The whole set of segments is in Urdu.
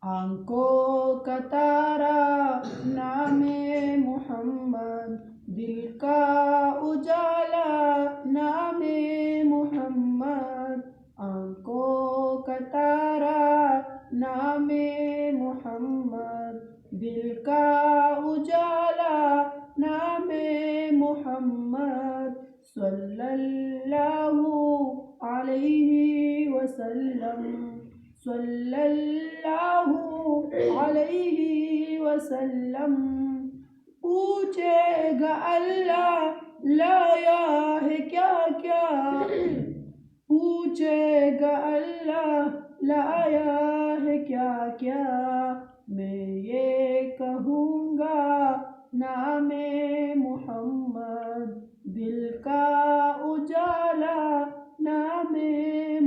آنکھوں کا تارا نام محمد، دل کا اجالا نام محمد، آنکھوں کا تارا نام محمد، دل کا اجالا نام محمد، صلی اللہ علیہ وسلم، صلی اللہ علیہ وسلم۔ پوچھے گا اللہ لایا ہے کیا کیا، پوچھے گا اللہ لایا ہے کیا کیا، میں یہ کہوں گا نام محمد، دل کا اجالا نام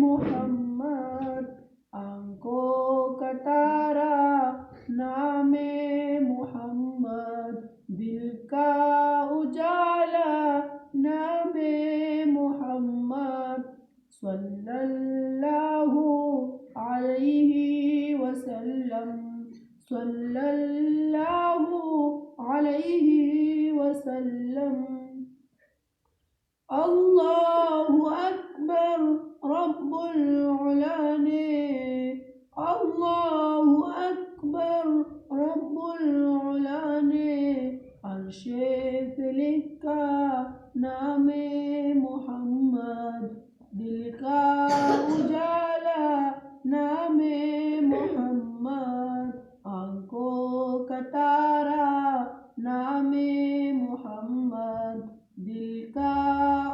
محمد، آنکھوں کا تارا نام محمد، دل کا اجالا نام محمد، صلی اللہ علیہ وسلم، صلی اللہ علیہ وسلم۔ اللہ اکبر رب العلا نے، اللہ اکبر رب العلا نے عرش پہ لکھا نام محمد، دل کا اجالا نام محمد، آنکھوں کا تارا نام محمد، دل کا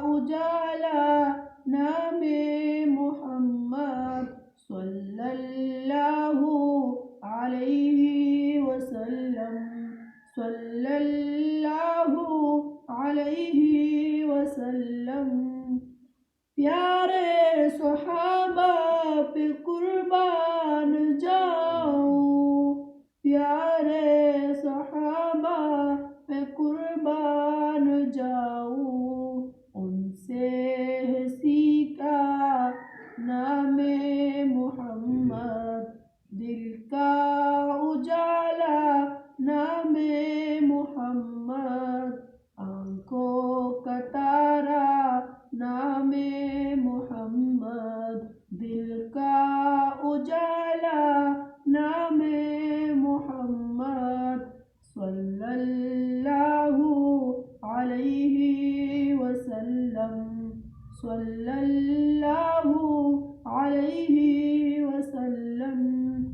اجالا نام محمد، صلی اللہ علیہ وسلم، صلی اللہ علیہ وسلم۔ پیارے صحابہ پہ قربان جاؤں، پیارے صحابہ پہ قربان جاؤں، ان سے ہے سیکھا نام محمد، دل کا